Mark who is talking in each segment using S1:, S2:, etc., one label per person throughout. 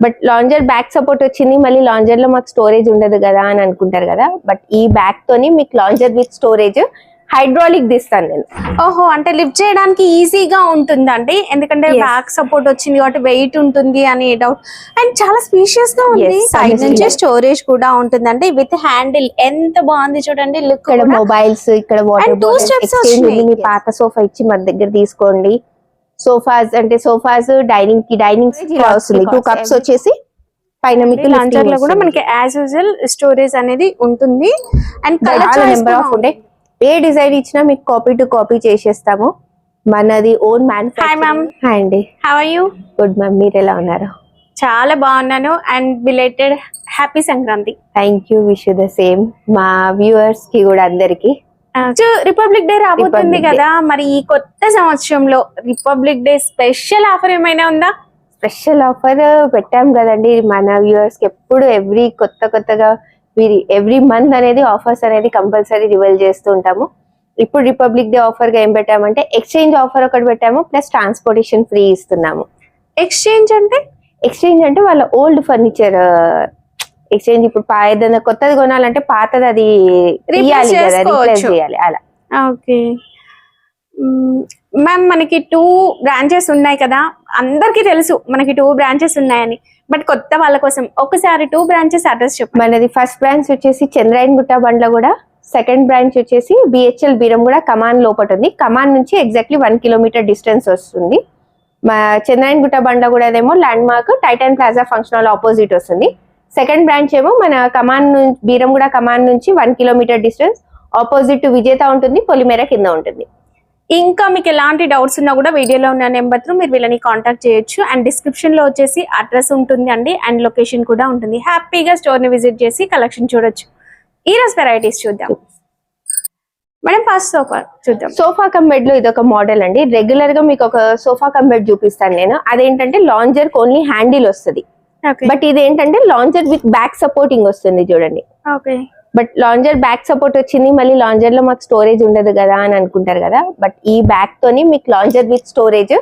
S1: But lounger back support వచ్చింది, మళ్ళీ lounger లో మాకు స్టోరేజ్ ఉండదు కదా అని అనుకుంటారు కదా. బట్ ఈ బ్యాక్ తోని మీకు లాంజర్ విత్ స్టోరేజ్ హైడ్రాలిక్ తీస్తాను నేను.
S2: ఓహో, అంటే లిఫ్ట్ చేయడానికి ఈజీగా ఉంటుందండి, ఎందుకంటే బ్యాక్ సపోర్ట్ వచ్చింది కాబట్టి వెయిట్ ఉంటుంది అని డౌట్. అండ్ చాలా స్పీషియస్ గా ఉంది, సైడ్ నుంచి స్టోరేజ్ కూడా ఉంటుందండి విత్ హ్యాండిల్. ఎంత బాగుంది చూడండి లుక్.
S1: ఇక్కడ మొబైల్స్, ఇక్కడ వాటర్ బాటిల్స్, మీ పాత సోఫా ఇచ్చి మన దగ్గర తీసుకోండి. సోఫాస్ అంటే సోఫాస్, డైనింగ్ కి డైనింగ్ వస్తుంది. 2 కప్స్ వచ్చేసి పైన మీకు
S2: లాంజర్ లో కూడా మనకి యాజ్ యూజువల్ స్టోరేజ్ అనేది ఉంటుంది. అండ్
S1: నెంబర్ ఆఫ్ ఉండే ఏ డిజైన్ ఇచ్చినా మీకు కాపీ టు కాపీ చేసేస్తాము. మనది own manufacturing.
S2: Hi ma'am.
S1: Hi అండి.
S2: How are you?
S1: Good ma'am, మీరు ఎలా ఉన్నారు?
S2: చాలా బాగున్నాను. And belated happy Sankranti.
S1: Thank you, wish you the same. మా వ్యూవర్స్ కి కూడా అందరికి
S2: రిపబ్లిక్ డే రాబోతుంది కదా, మరి ఈ కొత్త సంవత్సరంలో రిపబ్లిక్ డే స్పెషల్ ఆఫర్ ఏమైనా ఉందా?
S1: స్పెషల్ ఆఫర్ పెట్టాం కదండి మన వ్యూవర్స్ కి. ఎప్పుడు కొత్తగా ఎవ్రీ మంత్ అనేది ఆఫర్స్ అనేది కంపల్సరీ రివీల్ చేస్తూ ఉంటాము. ఇప్పుడు రిపబ్లిక్ డే ఆఫర్ గా ఏం పెట్టామంటే ఎక్స్చేంజ్ ఆఫర్ ఒకటి పెట్టాము, ప్లస్ ట్రాన్స్పోర్టేషన్ ఫ్రీ ఇస్తున్నాము.
S2: ఎక్స్చేంజ్
S1: అంటే వాళ్ళ ఓల్డ్ ఫర్నిచర్ ఎక్స్చేంజ్. ఇప్పుడు ఏదైనా కొత్తది కొనాలంటే పాతది అది తీయాలి కదా, రీప్లేస్ చేయాలి అలా.
S2: ఓకే మ్యామ్, మనకి 2 బ్రాంచెస్ ఉన్నాయి కదా, అందరికి తెలుసు మనకి 2 బ్రాంచెస్ ఉన్నాయని. బట్ కొత్త వాళ్ళ కోసం ఒకసారి 2 బ్రాంచెస్ అడ్రస్ చెప్పండి.
S1: మనది ఫస్ట్ బ్రాంచ్ వచ్చేసి చంద్రాయణగుట్ట బండ్ల కూడా, సెకండ్ బ్రాంచ్ వచ్చేసి బిహెచ్ఎల్ బీరంగూడ కమాన్ లోపల ఉంది. కమాన్ నుంచి ఎగ్జాక్ట్లీ 1 కిలోమీటర్ డిస్టెన్స్ వస్తుంది. మా చంద్రాయణగుట్ట బండ్ల కూడా ఏమో land mark Titan plaza function hall opposite వస్తుంది. సెకండ్ బ్రాంచ్ ఏమో మన కమాన్ బీరంగూడ కమాన్ నుంచి 1 కిలోమీటర్ డిస్టెన్స్ ఆపోజిట్ విజేత ఉంటుంది, పొలిమేర కింద ఉంటుంది.
S2: ఇంకా మీకు ఎలాంటి డౌట్స్ ఉన్నా కూడా వీడియోలో ఉన్న నెంబర్ తో మీరు వీళ్ళని కాంటాక్ట్ చేయొచ్చు. అండ్ డిస్క్రిప్షన్ లో వచ్చేసి అడ్రస్ ఉంటుంది అండి, అండ్ లొకేషన్ కూడా ఉంటుంది. హ్యాపీగా స్టోర్ ని విజిట్ చేసి కలెక్షన్ చూడొచ్చు. ఈ రోజు వెరైటీస్ చూద్దాం మేడం. ఫస్ట్ సోఫా చూద్దాం.
S1: సోఫా కమ్ బెడ్ లో ఇది ఒక మోడల్ అండి. రెగ్యులర్ గా మీకు ఒక సోఫా కమ్ బెడ్ చూపిస్తాను నేను. అదేంటంటే లాంజర్ ఓన్లీ హ్యాండిల్ వస్తుంది, బట్ ఇది ఏంటంటే లాంజర్ విత్ బ్యాక్ సపోర్టింగ్ వస్తుంది చూడండి.
S2: Okay,
S1: but lounger back support వచ్చింది, మళ్ళీ లాంజర్ లో మాకు స్టోరేజ్ ఉండదు కదా అని అనుకుంటారు కదా. బట్ ఈ బ్యాక్ తోని మీకు లాంజర్ విత్ స్టోరేజ్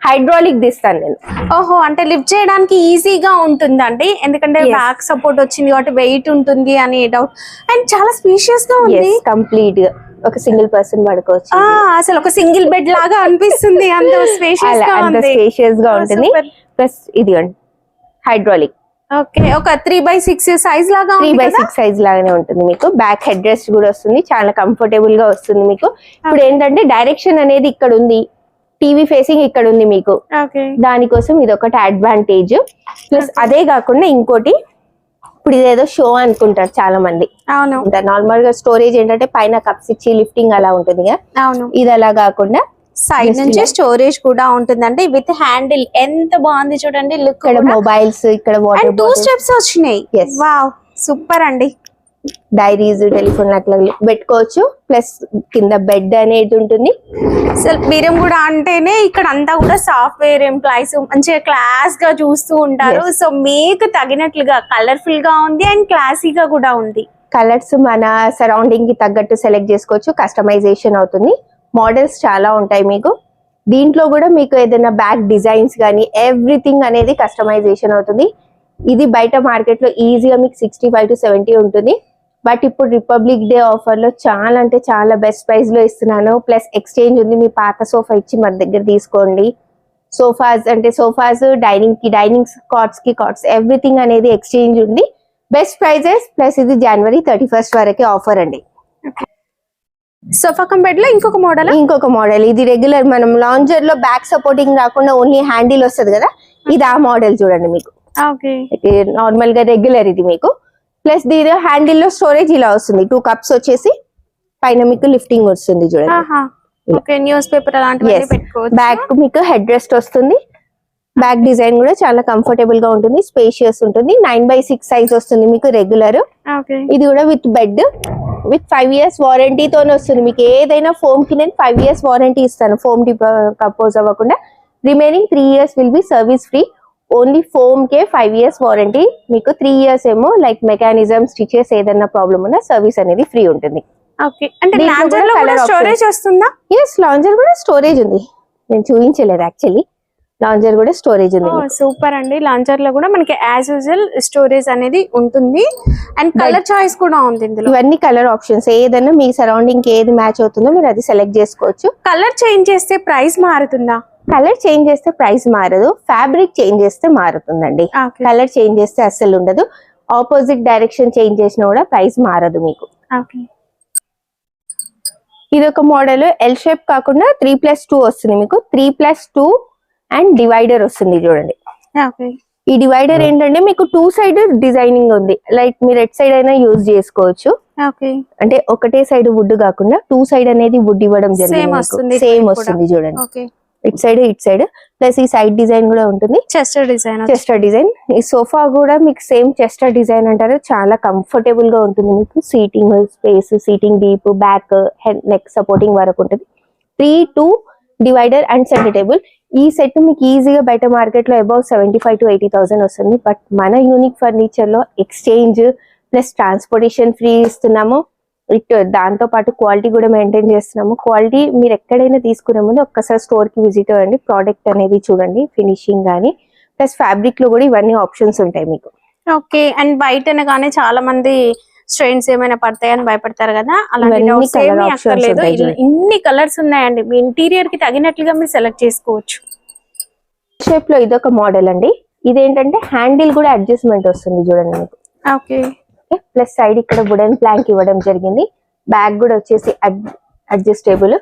S1: హైడ్రాలిక్ తీస్తాను నేను.
S2: ఓహో, అంటే లిఫ్ట్ చేయడానికి ఈజీగా ఉంటుందండి, ఎందుకంటే బ్యాక్ సపోర్ట్ వచ్చింది కాబట్టి వెయిట్ ఉంటుంది అని డౌట్. అండ్ చాలా స్పీషియస్ గా ఉంది,
S1: కంప్లీట్ గా ఒక సింగిల్ పర్సన్ పడుకోవచ్చు.
S2: అసలు ఒక సింగిల్ బెడ్ లాగా అనిపిస్తుంది, అంత స్పేషియస్
S1: గా ఉంటుంది. ప్లస్ ఇది హైడ్రాలిక్.
S2: ఓకే, ఒక 3x6 సైజ్ లాగా
S1: 3x6 సైజ్ లాగానే ఉంటుంది. మీకు బ్యాక్ హెడ్ రెస్ట్ కూడా వస్తుంది, చాలా కంఫర్టబుల్ గా వస్తుంది మీకు. ఇప్పుడు ఏంటంటే డైరెక్షన్ అనేది ఇక్కడ ఉంది, టీవీ ఫేసింగ్ ఇక్కడ ఉంది మీకు. దానికోసం ఇది ఒకటి అడ్వాంటేజ్. ప్లస్ అదే కాకుండా ఇంకోటి, ఇప్పుడు ఇదేదో షో అనుకుంటారు చాలా మంది.
S2: అవును,
S1: నార్మల్ గా స్టోరేజ్ ఏంటంటే పైన కప్స్ ఇచ్చి లిఫ్టింగ్ అలా ఉంటుంది కదా.
S2: అవును,
S1: ఇది అలా కాకుండా
S2: సైడ్ నుంచి స్టోరేజ్ కూడా ఉంటుందండి విత్ హ్యాండిల్. ఎంత బాగుంది చూడండి లుక్.
S1: ఇక్కడ మొబైల్స్, ఇక్కడ వాటర్
S2: 2 స్టెప్స్ వచ్చినాయి. వావ్, సూపర్ అండి.
S1: డైరీస్, టెలిఫోన్ అట్లా పెట్టుకోవచ్చు. ప్లస్ కింద బెడ్ అనేది ఉంటుంది.
S2: అసలు బీరం కూడా అంటేనే ఇక్కడ అంతా కూడా సాఫ్ట్వేర్ ఎంప్లాయీస్ మంచిగా క్లాస్ గా చూస్తూ ఉంటారు. సో మీకు తగినట్లుగా కలర్ఫుల్ గా ఉంది అండ్ క్లాసీగా కూడా ఉంది.
S1: కలర్స్ మన సరౌండింగ్ కి తగ్గట్టు సెలెక్ట్ చేసుకోవచ్చు, కస్టమైజేషన్ అవుతుంది. మోడల్స్ చాలా ఉంటాయి మీకు. దీంట్లో కూడా మీకు ఏదైనా బ్యాక్ డిజైన్స్ కానీ ఎవ్రీథింగ్ అనేది కస్టమైజేషన్ అవుతుంది. ఇది బయట మార్కెట్ లో ఈజీగా మీకు 65 to 70 ఉంటుంది. బట్ ఇప్పుడు రిపబ్లిక్ డే ఆఫర్ లో చాలా అంటే చాలా బెస్ట్ ప్రైస్ లో ఇస్తున్నాను. ప్లస్ ఎక్స్చేంజ్ ఉంది, మీ పాత సోఫా ఇచ్చి మన దగ్గర తీసుకోండి. సోఫాస్ అంటే సోఫాస్, డైనింగ్ కి డైనింగ్, కాట్స్ కి కాట్స్, ఎవ్రీథింగ్ అనేది ఎక్స్చేంజ్ ఉంది. Best prices. ప్లస్ ఇది January 31st వరకే ఆఫర్ అండి.
S2: సోఫా కమ్ బెడ్ లో ఇంకొక మోడల్.
S1: ఇది రెగ్యులర్ మనం లాంజర్ లో బ్యాక్ సపోర్టింగ్ రాకుండా ఓన్లీ హ్యాండిల్ వస్తుంది కదా, ఇది ఆ మోడల్ చూడండి మీకు. నార్మల్ గా రెగ్యులర్ ఇది మీకు. ప్లస్ దీని హ్యాండిల్ లో స్టోరేజ్ ఇలా వస్తుంది. 2 కప్స్ వచ్చేసి పైన మీకు లిఫ్టింగ్ వస్తుంది చూడండి.
S2: న్యూస్ పేపర్ అలాంటివి పెట్టుకోవచ్చు.
S1: బ్యాక్ మీకు హెడ్ రెస్ట్ వస్తుంది. బ్యాక్ డిజైన్ కూడా చాలా కంఫర్టబుల్ గా ఉంటుంది, స్పేషియస్ ఉంటుంది. 9x6 సైజ్ వస్తుంది మీకు రెగ్యులర్. ఇది కూడా with bed, with 5 years warranty తోనే వస్తుంది మీకు. ఏదైనా ఫోమ్ కి నేను 5 years వారంటీ ఇస్తాను, ఫోమ్ కంపోజ్ అవ్వకుండా. Remaining 3 years will be service free. Only foam K 5 years warranty మీకు. 3 years ఏమో లైక్ మెకానిజం, స్టిచెస్ ఏదైనా ప్రాబ్లమ్ ఉన్నా సర్వీస్ అనేది ఫ్రీ ఉంటుంది.
S2: స్టోరేజ్ వస్తుందా?
S1: లాంజర్ కూడా స్టోరేజ్ ఉంది, నేను చూపించలేదు యాక్చువల్లీ. లాంజర్ కూడా స్టోరేజ్ ఉంది మీకు.
S2: సూపర్ అండి. లాంచర్ లో కూడా మనకి యాజ్ యూజువల్ స్టోరేజ్ అనేది ఉంటుంది అండ్ కలర్ చాయిస్ కూడా ఉంది ఇందులో.
S1: ఇవన్నీ కలర్ ఆప్షన్స్, ఏదైనా మీ సరౌండింగ్ ఏది మ్యాచ్ అవుతుందో మీరు అది సెలెక్ట్ చేసుకోవచ్చు.
S2: కలర్ చేంజ్ చేస్తే ప్రైస్ మారుతుందా?
S1: కలర్ చేంజ్ చేస్తే ప్రైస్ మారదు, ఫ్యాబ్రిక్ చేంజ్ చేస్తే మారుతుందండి. కలర్ చేంజ్ చేస్తే అస్సలు ఉండదు. ఆపోజిట్ డైరెక్షన్ చేంజ్ చేసినా కూడా ప్రైస్ మారదు మీకు. ఇది ఒక మోడల్ ఎల్ షేప్ కాకుండా 3+2 వస్తుంది మీకు. 3+2 అండ్ డివైడర్ వస్తుంది చూడండి. ఈ డివైడర్ ఏంటంటే మీకు 2 సైడ్ డిజైనింగ్ ఉంది. లైక్ మీరు ఎట్ సైడ్ అయినా యూజ్ చేసుకోవచ్చు. అంటే ఒకటే సైడ్ వుడ్ కాకుండా 2 సైడ్ అనేది వుడ్ ఇవ్వడం జరిగింది. సేమ్ వస్తుంది చూడండి. ఇట్ సైడ్ ప్లస్ ఈ సైడ్ డిజైన్ కూడా ఉంటుంది. Chester design. ఈ సోఫా కూడా మీకు సేమ్ చెస్టర్ డిజైన్ అంటారు. చాలా కంఫర్టబుల్ గా ఉంటుంది మీకు. Seating space, seating deep, back neck supporting వరకు ఉంటుంది. 3-2 డివైడర్ అండ్ సెంటర్ టేబుల్. ఈ సెట్ మీకు ఈజీగా బయట మార్కెట్ లో అబౌవ్ 75,000 to 80,000 వస్తుంది. బట్ మన యూనిక్ ఫర్నిచర్ లో ఎక్స్చేంజ్ ప్లస్ ట్రాన్స్పోర్టేషన్ ఫ్రీ ఇస్తున్నాము. దాంతో పాటు క్వాలిటీ కూడా మెయింటైన్ చేస్తున్నాము. క్వాలిటీ మీరు ఎక్కడైనా తీసుకునే ముందు ఒక్కసారి స్టోర్ కి విజిట్ అవ్వండి. ప్రోడక్ట్ అనేది చూడండి, ఫినిషింగ్ గానీ ప్లస్ ఫ్యాబ్రిక్ లో కూడా ఇవన్నీ ఆప్షన్స్ ఉంటాయి మీకు.
S2: ఓకే. అండ్ బయట కానీ చాలా మంది స్ట్రెయిన్స్ ఏమైనా పడతాయని భయపడతారు కదా, అలాంటి ఇన్ని కలర్స్ ఉన్నాయండి. మీ ఇంటీరియర్ కి తగినట్లుగా మీరు సెలెక్ట్ చేసుకోవచ్చు.
S1: షేప్ లో ఇదొక మోడల్ అండి. ఇదేంటంటే హ్యాండిల్ కూడా అడ్జస్ట్మెంట్ వస్తుంది చూడండి మీకు.
S2: ఓకే.
S1: ప్లస్ సైడ్ ఇక్కడ వుడెన్ ప్లాంక్ ఇవ్వడం జరిగింది. బ్యాగ్ కూడా వచ్చేసి అడ్జస్టబుల్,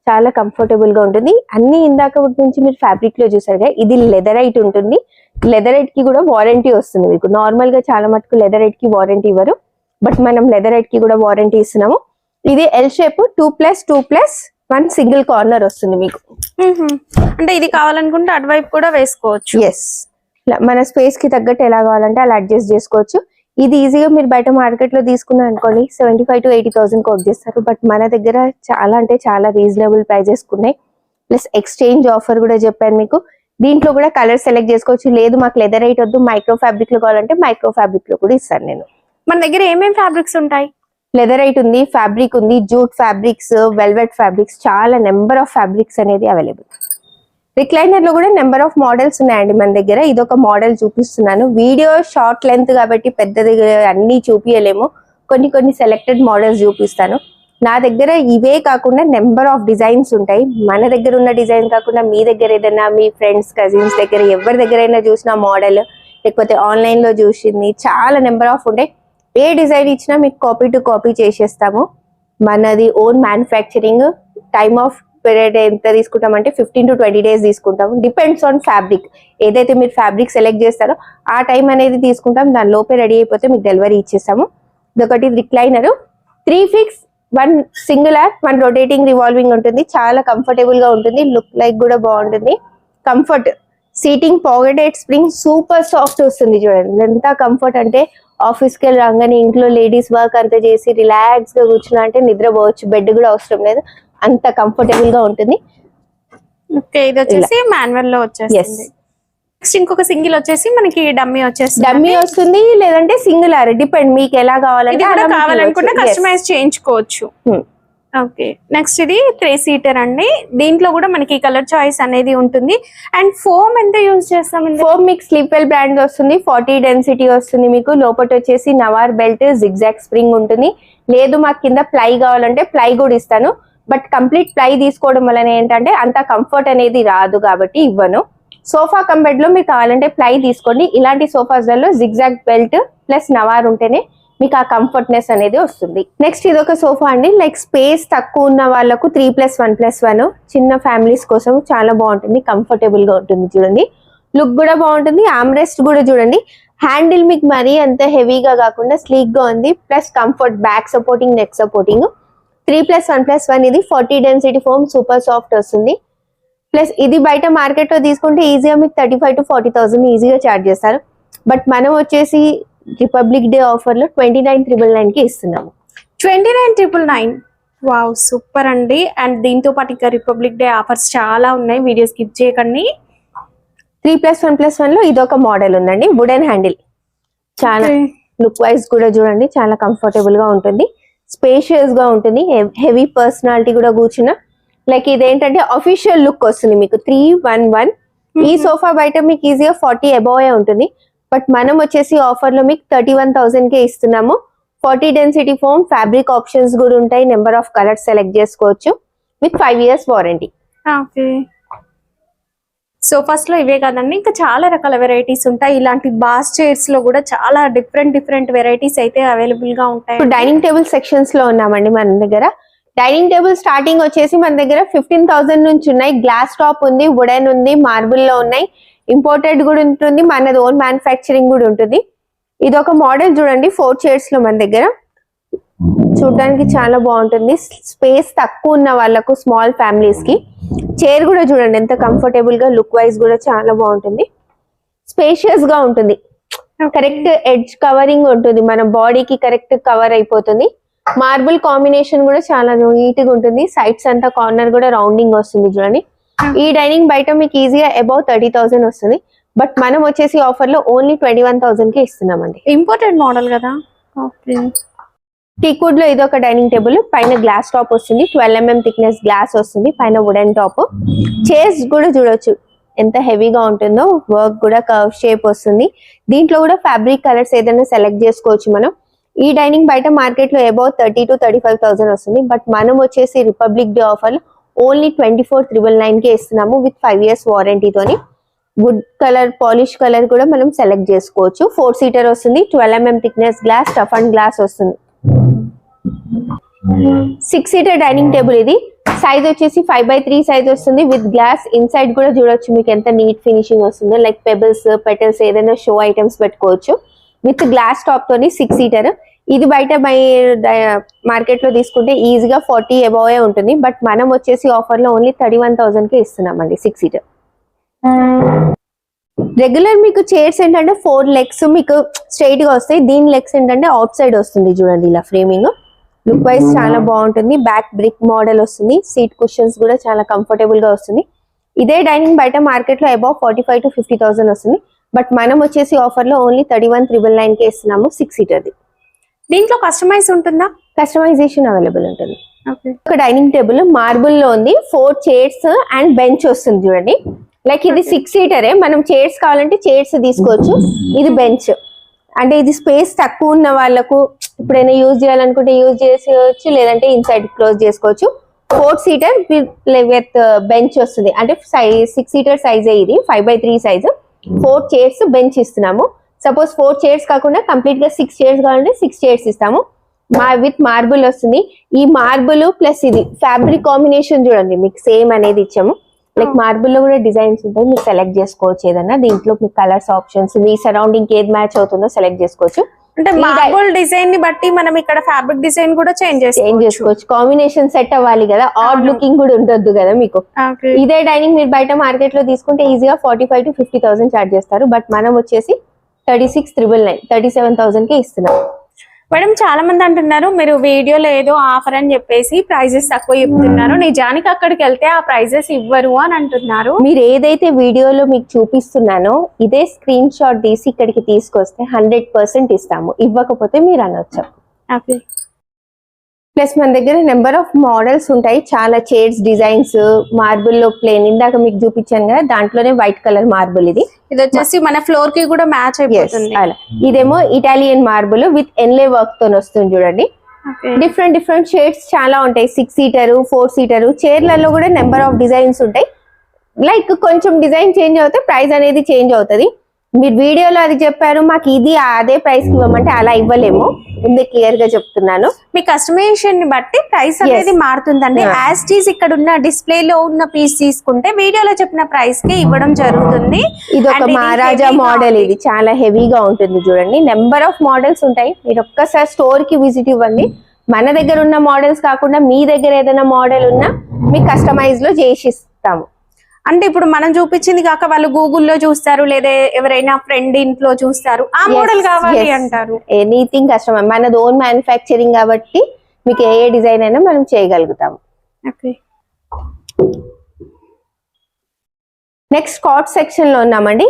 S1: చాలా కంఫర్టబుల్ గా ఉంటుంది. అన్ని ఇందాక నుంచి మీరు ఫ్యాబ్రిక్ లో చూసారుగా, ఇది లెదరైట్ ఉంటుంది. లెదరైట్ కి కూడా వారంటీ వస్తుంది మీకు. నార్మల్ గా చాలా మటుకు లెదరైట్ కి వారంటీ ఇవ్వరు, బట్ మనం లెదరైట్ కి కూడా వారంటీ ఇస్తున్నాము. ఇది ఎల్ షేప్ 2+2+1 సింగిల్ కార్నర్ వస్తుంది మీకు.
S2: అంటే ఇది కావాలనుకుంటే అటువైపు కూడా వేసుకోవచ్చు.
S1: ఎస్, మన స్పేస్ కి తగ్గట్టు ఎలా కావాలంటే అలా అడ్జస్ట్ చేసుకోవచ్చు. ఇది ఈజీగా మీరు బయట మార్కెట్ లో తీసుకున్నారు అనుకోండి 75,000 to 80,000 కోట్ చేస్తారు. బట్ మన దగ్గర చాలా అంటే చాలా రీజనబుల్ ప్రైజెస్ ఉన్నాయి. ప్లస్ ఎక్స్చేంజ్ ఆఫర్ కూడా చెప్పాను మీకు. దీంట్లో కూడా కలర్ సెలెక్ట్ చేసుకోవచ్చు. లేదు మాకు లెదరైట్ వద్దు, మైక్రో ఫ్యాబ్రిక్ లో కావాలంటే మైక్రో ఫ్యాబ్రిక్ లో కూడా ఇస్తాను నేను.
S2: మన దగ్గర ఏమేమి ఫ్యాబ్రిక్స్ ఉంటాయి?
S1: లెదరైట్ ఉంది, ఫ్యాబ్రిక్ ఉంది, జూట్ ఫ్యాబ్రిక్స్, వెల్వెట్ ఫ్యాబ్రిక్స్, చాలా నెంబర్ ఆఫ్ ఫ్యాబ్రిక్స్ అనేది అవైలబుల్. రిక్లైనర్ లో కూడా నెంబర్ ఆఫ్ మోడల్స్ ఉన్నాయండి మన దగ్గర. ఇదొక మోడల్ చూపిస్తున్నాను. వీడియో షార్ట్ లెంత్ కాబట్టి పెద్దది అన్ని చూపించలేము. కొన్ని సెలెక్టెడ్ మోడల్స్ చూపిస్తాను. నా దగ్గర ఇవే కాకుండా నెంబర్ ఆఫ్ డిజైన్స్ ఉంటాయి. మన దగ్గర ఉన్న డిజైన్ కాకుండా మీ దగ్గర ఏదైనా మీ ఫ్రెండ్స్ కజిన్స్ దగ్గర ఎవరి దగ్గరైనా చూసిన మోడల్, లేకపోతే ఆన్లైన్ లో చూసింది, చాలా నెంబర్ ఆఫ్ ఉంటాయి. ఏ డిజైన్ ఇచ్చినా మీకు కాపీ టు కాపీ చేసేస్తాము. మనది own manufacturing. Time of period ఎంత తీసుకుంటామంటే 15 to 20 days తీసుకుంటాము. Depends on fabric. ఏదైతే మీరు ఫ్యాబ్రిక్ సెలెక్ట్ చేస్తారో ఆ టైం అనేది తీసుకుంటాం. దాని లోపే రెడీ అయిపోతే మీకు డెలివరీ ఇచ్చేస్తాము. ఇదొకటి recliner. 3 fix, 1 singular, 1 rotating revolving ఉంటుంది. చాలా కంఫర్టబుల్ గా ఉంటుంది. లుక్ లైక్ కూడా బాగుంటుంది. Comfort seating, pocketed spring, super soft వస్తుంది చూడండి. ఎంత కంఫర్ట్ అంటే ఆఫీస్కి వెళ్ళి రాగానే ఇంట్లో లేడీస్ వర్క్ అంతా చేసి రిలాక్స్ గా కూర్చున్నా అంటే నిద్రపోవచ్చు. బెడ్ కూడా అవసరం లేదు, అంత కంఫర్టబుల్ గా ఉంటుంది.
S2: ఓకే. ఇది వచ్చేసి మాన్యువల్ లో వచ్చేస్తుంది. నెక్స్ట్ ఇంకొక సింగిల్ వచ్చేసి మనకి డమ్మీ వచ్చేస్తుంది.
S1: డమ్మీ వస్తుంది, లేదంటే సింగిల్ ఆర్ డిపెండ్ మీకు ఎలా కావాలంటే
S2: కావాలనుకుంటే కస్టమైజ్ చేయించుకోవచ్చు. ఓకే. నెక్స్ట్ ఇది 3 seater అండి. దీంట్లో కూడా మనకి కలర్ చాయిస్ అనేది ఉంటుంది. అండ్ ఫోమ్ ఎంత యూజ్ చేస్తాం?
S1: ఫోమ్ మీకు స్లీప్వెల్ బ్రాండ్ వస్తుంది. 40 డెన్సిటీ వస్తుంది మీకు. లోపల వచ్చేసి నవార్ బెల్ట్, జిగ్జాగ్ స్ప్రింగ్ ఉంటుంది. లేదు మాకు కింద ప్లై కావాలంటే ప్లై కూడా ఇస్తాను. బట్ కంప్లీట్ ప్లై తీసుకోవడం వలన ఏంటంటే అంత కంఫర్ట్ అనేది రాదు కాబట్టి ఇవ్వను. సోఫా కమ్ బెడ్ లో మీకు కావాలంటే ప్లై తీసుకోండి. ఇలాంటి సోఫాస్ లలో జిగ్జాగ్ బెల్ట్ ప్లస్ నవార్ ఉంటేనే మీకు ఆ కంఫర్ట్నెస్ అనేది వస్తుంది. నెక్స్ట్ ఇదొక సోఫా అండి. లైక్ స్పేస్ తక్కువ ఉన్న వాళ్ళకు 3+1+1 చిన్న ఫ్యామిలీస్ కోసం చాలా బాగుంటుంది. కంఫర్టబుల్ గా ఉంటుంది చూడండి. లుక్ కూడా బాగుంటుంది. ఆమ్రెస్ట్ కూడా చూడండి. హ్యాండిల్ మీకు మరీ అంత హెవీగా కాకుండా స్లీక్ గా ఉంది. Plus comfort, back supporting, neck supporting. 3+1+1 ఇది 40 డెన్సిటీ ఫోమ్, సూపర్ సాఫ్ట్ వస్తుంది. ప్లస్ ఇది బయట మార్కెట్ లో తీసుకుంటే ఈజీగా మీకు 35,000 to 40,000 ఈజీగా చార్జ్ చేస్తారు. బట్ మనం వచ్చేసి రిపబ్లిక్ డే ఆఫర్ లో 29,999 కి ఇస్తున్నాము.
S2: 29,999. వావ్, సూపర్ అండి. అండ్ దీంతో పాటు ఇంకా రిపబ్లిక్ డే ఆఫర్స్ చాలా ఉన్నాయి. వీడియో స్కిప్ చేయకండి.
S1: 3+1+1 లో ఇదొక మోడల్ ఉందండి. వుడెన్ హ్యాండిల్, చాలా లుక్ వైజ్ కూడా చూడండి, చాలా కంఫర్టబుల్ గా ఉంటుంది. స్పేషియస్ గా ఉంటుంది. హెవీ పర్సనాలిటీ కూడా కూర్చున్న లైక్ ఇదేంటంటే అఫీషియల్ లుక్ వస్తుంది మీకు. 311 ఈ సోఫా బయట మీకు ఈజీగా 40 అబౌవ్ ఉంటుంది, బట్ మనం వచ్చేసి ఆఫర్ లో మీకు 31,000 కే ఇస్తున్నాము. 40 డెన్సిటీ ఫోమ్, ఫ్యాబ్రిక్ ఆప్షన్స్ కూడా ఉంటాయి, నెంబర్ ఆఫ్ కలర్స్ సెలెక్ట్ చేసుకోవచ్చు with 5 years warranty.
S2: Okay, sofas లో ఇవే కాదండి, ఇంకా చాలా రకాల వెరైటీస్ ఉంటాయి. ఇలాంటి బాస్ చైర్స్ లో కూడా చాలా డిఫరెంట్ వెరైటీస్ అయితే అవైలబుల్ గా ఉంటాయి.
S1: ఇప్పుడు డైనింగ్ టేబుల్ సెక్షన్స్ లో ఉన్నామండి మన దగ్గర. డైనింగ్ టేబుల్ స్టార్టింగ్ వచ్చేసి మన దగ్గర 15,000 నుంచి ఉన్నాయి. గ్లాస్ టాప్ ఉంది, వుడెన్ ఉంది, మార్బుల్ లో ఉన్నాయి, ఇంపోర్టెడ్ కూడా ఉంటుంది, మనది ఓన్ మ్యానుఫ్యాక్చరింగ్ కూడా ఉంటుంది. ఇది ఒక మోడల్ చూడండి, 4 చైర్స్ లో మన దగ్గర. చూడడానికి చాలా బాగుంటుంది, స్పేస్ తక్కువ ఉన్న వాళ్ళకు, స్మాల్ ఫ్యామిలీస్ కి. చైర్ కూడా చూడండి ఎంత కంఫర్టబుల్ గా, లుక్ వైజ్ కూడా చాలా బాగుంటుంది, స్పేషియస్ గా ఉంటుంది, కరెక్ట్ ఎడ్జ్ కవరింగ్ ఉంటుంది, మన బాడీకి కరెక్ట్ కవర్ అయిపోతుంది. మార్బుల్ కాంబినేషన్ కూడా చాలా నీట్ గా ఉంటుంది, సైడ్స్ అంతా కార్నర్ కూడా రౌండింగ్ వస్తుంది చూడండి. ఈ డైనింగ్ బయట మీకు ఈజీగా అబౌవ్ 30,000 వస్తుంది, బట్ మనం వచ్చేసి ఆఫర్ లో ఓన్లీ 21,000 కి ఇస్తున్నామండి.
S2: ఇంపోర్టెడ్ మోడల్ కదా. ఓకే,
S1: టీకుడ్ లో ఇది ఒక డైనింగ్ టేబుల్, పైన గ్లాస్ టాప్ వస్తుంది, 12 mm థిక్నెస్ గ్లాస్ వస్తుంది, పైన వుడెన్ టాప్. చైర్స్ కూడా చూడొచ్చు ఎంత హెవీగా ఉంటుందో, వర్క్ కూడా కర్వ్ షేప్ వస్తుంది. దీంట్లో కూడా ఫ్యాబ్రిక్ కలర్స్ ఏదైనా సెలెక్ట్ చేసుకోవచ్చు మనం. ఈ డైనింగ్ బయట మార్కెట్ లో అబౌవ్ 30 to 35,000 వస్తుంది, బట్ మనం వచ్చేసి రిపబ్లిక్ డే ఆఫర్ ఓన్లీ 24,999 కే ఇస్తున్నాము విత్ 5 years వారంటీ తోని. వుడ్ కలర్, పాలిష్ కలర్ కూడా మనం సెలెక్ట్ చేసుకోవచ్చు. 4 seater వస్తుంది, 12 mm thickness glass, tough and glass వస్తుంది. 6 seater డైనింగ్ టేబుల్ ఇది. సైజ్ వచ్చేసి 5x3 సైజ్ వస్తుంది విత్ గ్లాస్. ఇన్సైడ్ కూడా చూడొచ్చు మీకు ఎంత నీట్ ఫినిషింగ్ వస్తుందో, లైక్ పెబల్స్, పెటల్స్ ఏదైనా షో ఐటమ్స్ పెట్టుకోవచ్చు విత్ గ్లాస్ టాప్ తోని. 6 seater ఇది బయట మార్కెట్ లో తీసుకుంటే ఈజీగా 40 అబౌవ్ ఉంటుంది, బట్ మనం వచ్చేసి ఆఫర్ లో ఓన్లీ 31,000 కే ఇస్తున్నామండి 6 seater. రెగ్యులర్ మీకు చైర్స్ ఏంటంటే 4 legs మీకు స్ట్రైట్ గా వస్తాయి, దీని లెగ్స్ ఏంటంటే అవుట్ సైడ్ వస్తుంది చూడండి, ఇలా ఫ్రేమింగ్. లుక్ వైజ్ చాలా బాగుంటుంది, బ్యాక్ బ్రిక్ మోడల్ వస్తుంది, సీట్ కుషన్స్ కూడా చాలా కంఫర్టబుల్ గా వస్తుంది. ఇదే డైనింగ్ బయట మార్కెట్ లో అబౌవ్ 45 to 50,000 వస్తుంది, బట్ మనం వచ్చేసి ఆఫర్ లో ఓన్లీ 31,999 కే ఇస్తున్నాము 6 seater ది.
S2: దీంట్లో కస్టమైజ్ ఉంటుందా?
S1: కస్టమైజేషన్ అవైలబుల్ ఉంటుంది.
S2: ఓకే,
S1: ఒక డైనింగ్ టేబుల్ మార్బుల్ లో ఉంది, 4 చైర్స్ అండ్ బెంచ్ వస్తుంది చూడండి. లైక్ ఇది 6 seater, మనం చైర్స్ కావాలంటే చైర్స్ తీసుకోవచ్చు, ఇది బెంచ్. అంటే ఇది స్పేస్ తక్కువ ఉన్న వాళ్ళకు ఎప్పుడైనా యూజ్ చేయాలనుకుంటే యూజ్ చేసుకోవచ్చు, లేదంటే ఇన్సైడ్ క్లోజ్ చేసుకోవచ్చు. 4 seater విత్ బెంచ్ వస్తుంది, అంటే 6 seater సైజే ఇది, 5x3 సైజ్. 4 chairs బెంచ్ ఇస్తున్నాము. సపోజ్ 4 chairs కాకుండా కంప్లీట్ గా 6 chairs కావాలంటే 6 chairs ఇస్తాము. విత్ మార్బుల్ వస్తుంది. ఈ మార్బుల్ ప్లస్ ఇది ఫ్యాబ్రిక్ కాంబినేషన్ చూడండి, మీకు సేమ్ అనేది ఇచ్చాము. లైక్ మార్బుల్ లో కూడా డిజైన్స్ ఉంటాయి, మీరు సెలెక్ట్ చేసుకోవచ్చు ఏదన్నా. దీంట్లో మీకు కలర్స్ ఆప్షన్స్, మీ సరౌండింగ్ ఏది మ్యాచ్ అవుతుందో సెలెక్ట్ చేసుకోవచ్చు.
S2: అంటే మార్బుల్ డిజైన్ ని బట్టి మనం ఇక్కడ ఫ్యాబ్రిక్ డిజైన్ కూడా చేంజ్ చేసుకోవచ్చు.
S1: కాంబినేషన్ సెట్ అవ్వాలి కదా, ఆడ్ లుకింగ్ కూడా ఉండొద్దు కదా మీకు. ఇదే డైనింగ్ మీరు బయట మార్కెట్ లో తీసుకుంటే ఈజీగా 45 to 50,000 చార్జ్ చేస్తారు, బట్ మనం వచ్చేసి 36,999, 37,000 కే ఇస్తున్నాం.
S2: మేడం చాలా మంది అంటున్నారు మీరు వీడియోలో ఏదో ఆఫర్ అని చెప్పేసి ప్రైజెస్ తక్కువ చెప్తున్నారు, నిజానికి అక్కడికి వెళ్తే ఆ ప్రైజెస్ ఇవ్వరు అని అంటున్నారు.
S1: మీరు ఏదైతే వీడియోలో మీకు చూపిస్తున్నానో ఇదే స్క్రీన్ షాట్ తీసి ఇక్కడికి తీసుకొస్తే 100% ఇస్తాము, ఇవ్వకపోతే మీరు అనొచ్చు.
S2: ఓకే,
S1: ప్లస్ మన దగ్గర నెంబర్ ఆఫ్ మోడల్స్ ఉంటాయి, చాలా చైర్స్ డిజైన్స్. మార్బుల్ లో ప్లేన్ ఇందాక మీకు చూపించాను కదా, దాంట్లోనే వైట్ కలర్ మార్బుల్. ఇది
S2: వచ్చేసి మన ఫ్లోర్ కి కూడా మ్యాచ్ అయిపోతుంది.
S1: అలా ఇదేమో ఇటాలియన్ మార్బుల్ విత్ ఎన్లే వర్క్ తో వస్తుంది చూడండి. డిఫరెంట్ షేడ్స్ చాలా ఉంటాయి, 6 seater 4 seater. చైర్లలో కూడా నెంబర్ ఆఫ్ డిజైన్స్ ఉంటాయి, లైక్ కొంచెం డిజైన్ చేంజ్ అవుతే ప్రైస్ అనేది చేంజ్ అవుతుంది. మీరు వీడియోలో అది చెప్పారు, మాకు ఇది అదే ప్రైస్ కి ఇవ్వమంటే అలా ఇవ్వలేము, ముందే క్లియర్ గా చెప్తున్నాను.
S2: మీ కస్టమైజేషన్ ని బట్టి ప్రైస్ అనేది మారుతుందండి. యాజ్ టీజ్ ఇక్కడ ఉన్న డిస్ప్లే లో ఉన్న పీస్ తీసుకుంటే వీడియోలో చెప్పిన ప్రైస్ కి ఇవ్వడం జరుగుతుంది.
S1: ఇది ఒక మహారాజా మోడల్, ఇది చాలా హెవీగా ఉంటుంది చూడండి. నెంబర్ ఆఫ్ మోడల్స్ ఉంటాయి, మీరు ఒక్కసారి స్టోర్ కి విజిట్ ఇవ్వండి. మన దగ్గర ఉన్న మోడల్స్ కాకుండా మీ దగ్గర ఏదైనా మోడల్ ఉన్నా మీకు కస్టమైజ్ లో చేసి ఇస్తాము.
S2: అంటే ఇప్పుడు మనం చూపించింది కాక వాళ్ళు గూగుల్లో చూస్తారు, లేదా ఎవరైనా ఫ్రెండ్ ఇంట్లో చూస్తారు, ఆ మోడల్ కావాలి అంటారు.
S1: ఎనీథింగ్ కస్టమర్, మనది ఓన్ మ్యానుఫ్యాక్చరింగ్ కాబట్టి మీకు ఏ డిజైన్ అయినా మనం చేయగలుగుతాము. నెక్స్ట్ కాట్ సెక్షన్ లో ఉన్నామండి.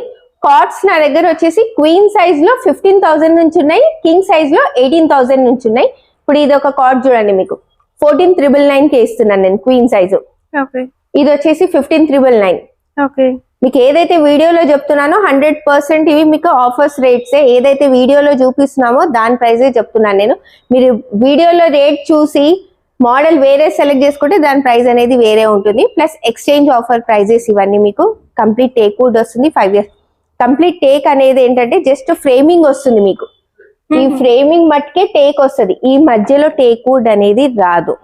S1: కాట్స్ నా దగ్గర వచ్చేసి క్వీన్ సైజ్ లో 15,000 నుంచి ఉన్నాయి, కింగ్ సైజ్ లో 18,000 నుంచి ఉన్నాయి. ఇప్పుడు ఇది ఒక కాట్ చూడండి, మీకు 14,999 కే ఇస్తున్నాను నేను క్వీన్ సైజు. ఇది వచ్చేసి 15,999. మీకు ఏదైతే వీడియోలో చెప్తున్నానో 100% ఇవి మీకు ఆఫర్స్ రేట్సే. ఏదైతే వీడియోలో చూపిస్తున్నామో దాని ప్రైజే చెప్తున్నాను నేను. మీరు వీడియోలో రేట్ చూసి మోడల్ వేరే సెలెక్ట్ చేసుకుంటే దాని ప్రైస్ అనేది వేరే ఉంటుంది. ప్లస్ ఎక్స్చేంజ్ ఆఫర్ ప్రైజెస్ ఇవన్నీ మీకు. కంప్లీట్ టేక్ వుడ్ వస్తుంది 5 years. కంప్లీట్ టేక్ అనేది ఏంటంటే జస్ట్ ఫ్రేమింగ్ వస్తుంది మీకు. ఈ ఫ్రేమింగ్ మట్టుకే టేక్ వస్తుంది. ఈ మధ్యలో టేక్ వుడ్ అనేది రాదు.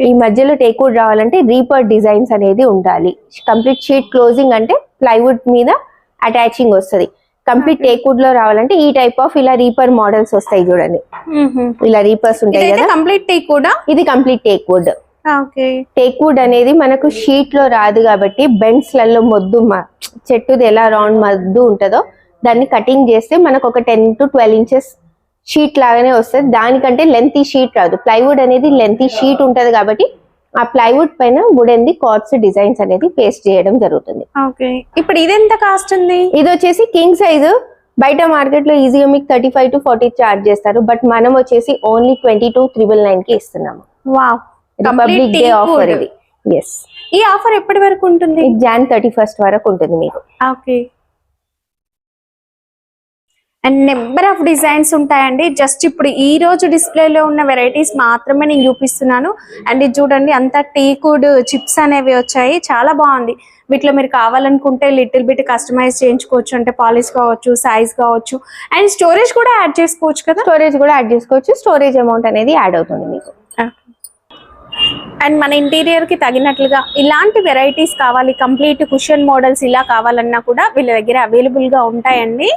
S1: ఈ మధ్యలో టేక్ వుడ్ రావాలంటే రీపర్ డిజైన్స్ అనేది ఉండాలి. కంప్లీట్ షీట్ క్లోజింగ్ అంటే ప్లైవుడ్ మీద అటాచింగ్ వస్తుంది. కంప్లీట్ టేక్ వుడ్ లో రావాలంటే ఈ టైప్ ఆఫ్ ఇలా రీపర్ మోడల్స్ వస్తాయి చూడండి. ఇలా రీపర్స్ ఉంటాయి కదా.
S2: కంప్లీట్ టేక్ వుడ్,
S1: ఇది complete teak wood. Teak wood అనేది మనకు షీట్ లో రాదు కాబట్టి బెండ్స్ లలో మొద్దు చెట్టుది ఎలా రౌండ్ మొద్దు ఉంటుందో దాన్ని కటింగ్ చేస్తే మనకు ఒక 10 to 12 inches షీట్ లాగానే వస్తుంది. దానికంటే లెంతీ షీట్ రాదు. ప్లైవుడ్ అనేది లెంతీ షీట్ ఉంటది కాబట్టి ఆ ప్లైవుడ్ పైన వుడెన్ ది కార్డ్స్ డిజైన్స్ అనేది పేస్ట్ చేయడం జరుగుతుంది.
S2: ఇప్పుడు ఇది ఎంత కాస్ట్ ఉంది?
S1: ఇది వచ్చేసి కింగ్ సైజు. బయట మార్కెట్ లో ఈజీగా మీకు 35 to 40 చార్జ్ చేస్తారు. బట్ మనం వచ్చేసి ఓన్లీ 22,999 కి ఇస్తున్నాము.
S2: వావ్,
S1: రిపబ్లిక్ డే ఆఫర్ ఇది. ఎస్,
S2: ఈ ఆఫర్ ఎప్పటి వరకు ఉంటుంది?
S1: Jan 31st వరకు ఉంటుంది మీకు.
S2: Okay. And number of designs ఉంటాయండి. జస్ట్ ఇప్పుడు ఈ రోజు డిస్ప్లేలో ఉన్న వెరైటీస్ మాత్రమే నేను చూపిస్తున్నాను. అండ్ ఇది చూడండి, అంతా టీకుడ్ చిప్స్ అనేవి వచ్చాయి. చాలా బాగుంది. వీటిలో మీరు కావాలనుకుంటే లిటిల్ బిట్ కస్టమైజ్ చేయించుకోవచ్చు. అంటే పాలిష్ కావచ్చు, సైజ్ కావచ్చు, అండ్ స్టోరేజ్ కూడా యాడ్ చేసుకోవచ్చు కదా.
S1: స్టోరేజ్ కూడా యాడ్ చేసుకోవచ్చు. స్టోరేజ్ అమౌంట్ అనేది యాడ్ అవుతుంది మీకు.
S2: అండ్ మన ఇంటీరియర్ కి తగినట్లుగా ఇలాంటి వెరైటీస్ కావాలి, కంప్లీట్ కుషన్ మోడల్స్ ఇలా కావాలన్నా కూడా వీళ్ళ దగ్గర అవైలబుల్ గా ఉంటాయండి.